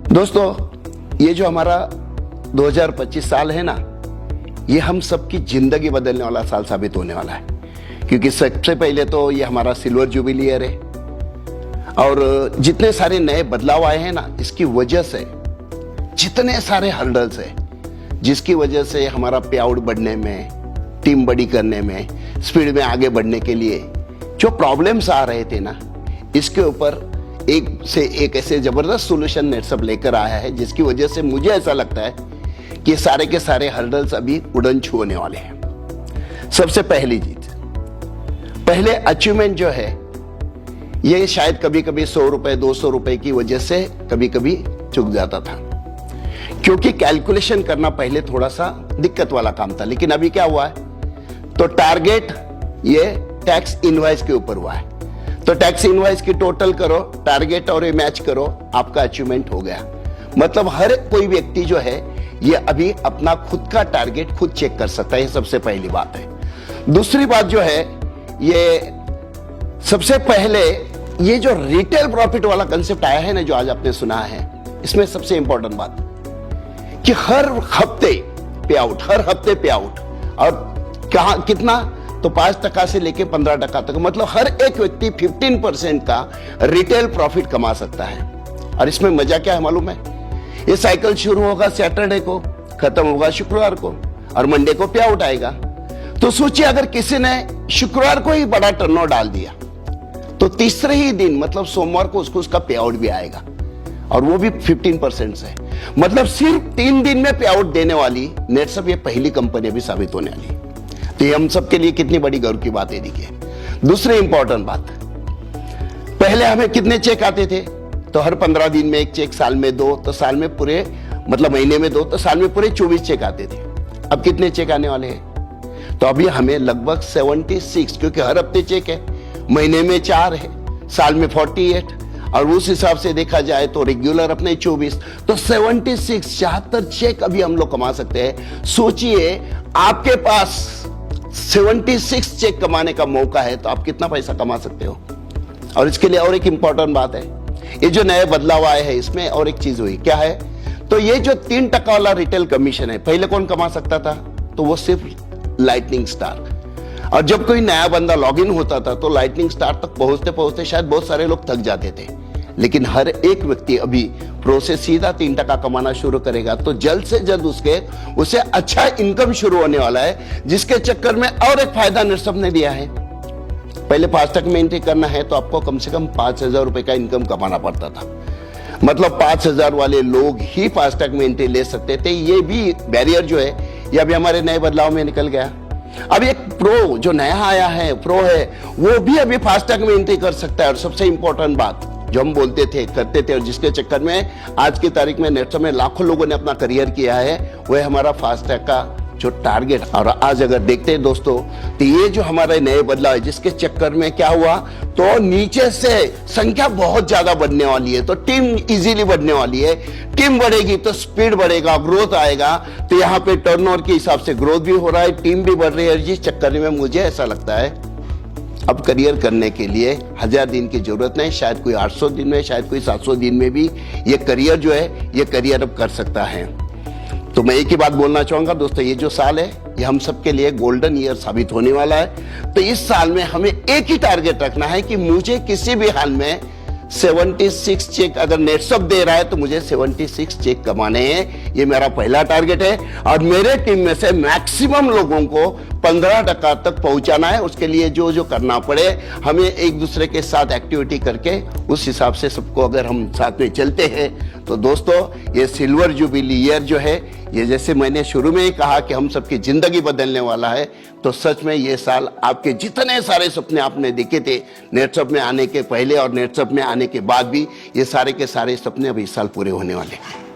दोस्तों, ये जो हमारा 2025 साल है ना, ये हम सबकी जिंदगी बदलने वाला साल साबित होने वाला है। क्योंकि सबसे पहले तो ये हमारा सिल्वर जुबिली ईयर है और जितने सारे नए बदलाव आए हैं ना, इसकी वजह से जितने सारे हर्डल्स है, जिसकी वजह से हमारा पे आउट बढ़ने में, टीम बड़ी करने में, स्पीड में आगे बढ़ने के लिए जो प्रॉब्लम्स आ रहे थे ना, इसके ऊपर एक से एक ऐसे जबरदस्त सोल्यूशन नेटसअप लेकर आया है, जिसकी वजह से मुझे ऐसा लगता है कि सारे के सारे हर्डल्स अभी उड़न छूने वाले हैं। सबसे पहली चीज, पहले अचीवमेंट जो है ये शायद कभी कभी 100 रुपए 200 रुपए की वजह से कभी कभी चूक जाता था, क्योंकि कैलकुलेशन करना पहले थोड़ा सा दिक्कत वाला काम था। लेकिन अभी क्या हुआ है, तो टारगेट ये टैक्स इनवॉइस के ऊपर हुआ है, तो टैक्स इनवॉइस की टोटल करो, टारगेट और ये मैच करो, आपका अचीवमेंट हो गया। मतलब हर कोई व्यक्ति जो है ये अभी अपना खुद का टारगेट खुद चेक कर सकता है। ये सबसे पहली बात है। दूसरी बात जो है, ये सबसे पहले ये जो रिटेल प्रॉफिट वाला कंसेप्ट आया है ना, जो आज आपने सुना है, इसमें सबसे इंपॉर्टेंट बात कि हर हफ्ते पे आउट, हर हफ्ते पे आउट, और कहा कितना, तो 5% से लेके 15% तक, मतलब हर एक व्यक्ति 15% का रिटेल प्रॉफिट कमा सकता है। और इसमें मजा क्या है मालूम है, ये साइकिल शुरू होगा सैटरडे को, खत्म होगा शुक्रवार को, और मंडे को पे आउट आएगा। तो सोचिए अगर किसी ने शुक्रवार को ही बड़ा टर्नओवर डाल दिया, तो तीसरे ही दिन मतलब सोमवार को उसको उसका पे आउट भी आएगा, और वो भी 15% से। मतलब सिर्फ 3 दिन में पे आउट देने वाली नेटसअप ये पहली कंपनी अभी साबित होने वाली। तो ये हम सबके लिए कितनी बड़ी गर्व की बात है। देखिए, दूसरी इंपॉर्टेंट बात, पहले हमें कितने चेक आते थे, तो हर 15 दिन में एक चेक, साल में 2, तो साल में पूरे, मतलब महीने में 2, तो साल में पूरे 24 चेक आते थे। अब कितने चेक आने वाले हैं, तो अभी हमें लगभग 76, क्योंकि हर हफ्ते चेक है, महीने में 4 है, साल में 48, और उस हिसाब से देखा जाए तो रेगुलर अपने 24, तो 76 चेक अभी हम लोग कमा सकते हैं। सोचिए आपके पास 76 चेक कमाने का मौका है, तो आप कितना पैसा कमा सकते हो। और इसके लिए और एक इंपॉर्टेंट बात है, ये जो नए बदलाव आए हैं इसमें और एक चीज हुई, क्या है, तो ये जो 3% वाला रिटेल कमीशन है, पहले कौन कमा सकता था, तो वो सिर्फ लाइटनिंग स्टार। और जब कोई नया बंदा लॉग इन होता था तो लाइटनिंग स्टार तक पहुंचते पहुंचते शायद बहुत सारे लोग थक जाते थे। लेकिन हर एक व्यक्ति अभी प्रो से सीधा 3% कमाना शुरू करेगा, तो जल्द से जल्द उसे अच्छा इनकम शुरू होने वाला है, जिसके चक्कर में और एक फायदा नेटसअप ने दिया है। पहले फास्टैग में एंट्री करना है तो आपको कम से कम 5,000 रुपए का इनकम कमाना पड़ता था। मतलब 5,000 वाले लोग ही फास्टैग में एंट्री ले सकते थे। ये भी बैरियर जो है ये अभी हमारे नए बदलाव में निकल गया। अब एक प्रो जो नया आया है, प्रो है, वो भी अभी फास्टैग में एंट्री कर सकता है। और सबसे इंपॉर्टेंट बात जो हम बोलते थे, करते थे, और जिसके चक्कर में आज की तारीख में नेटसअप में लाखों लोगों ने अपना करियर किया है, वो है हमारा फास्टैग का जो टारगेट। और आज अगर देखते हैं दोस्तों, तो ये जो हमारे नए बदलाव है, जिसके चक्कर में क्या हुआ, तो नीचे से संख्या बहुत ज्यादा बढ़ने वाली है, तो टीम इजीली बढ़ने वाली है। टीम बढ़ेगी तो स्पीड बढ़ेगा, ग्रोथ आएगा। तो यहाँ पे टर्नओवर के हिसाब से ग्रोथ भी हो रहा है, टीम भी बढ़ रही है, जिस चक्कर में मुझे ऐसा लगता है अब करियर करने के लिए 1000 दिन की जरूरत नहीं, शायद कोई 800 दिन में, शायद कोई 700 दिन में भी ये करियर जो है, ये करियर अब कर सकता है। तो मैं एक ही बात बोलना चाहूंगा दोस्तों, ये जो साल है ये हम सबके लिए गोल्डन ईयर साबित होने वाला है। तो इस साल में हमें एक ही टारगेट रखना है कि मुझे किसी भी हाल में 76 चेक, अगर नेटसअप दे रहा है तो मुझे 76 चेक कमाने हैं। ये मेरा पहला टारगेट है, और मेरे टीम में से मैक्सिमम लोगों को 15% तक पहुंचाना है। उसके लिए जो जो करना पड़े, हमें एक दूसरे के साथ एक्टिविटी करके उस हिसाब से सबको अगर हम साथ में चलते हैं, तो दोस्तों ये सिल्वर जुबिली ईयर जो है, ये जैसे मैंने शुरू में ही कहा कि हम सबकी जिंदगी बदलने वाला है, तो सच में ये साल आपके जितने सारे सपने आपने देखे थे नेटसअप में आने के पहले और नेटसअप में आने के बाद भी, ये सारे के सारे सपने अभी इस साल पूरे होने वाले हैं।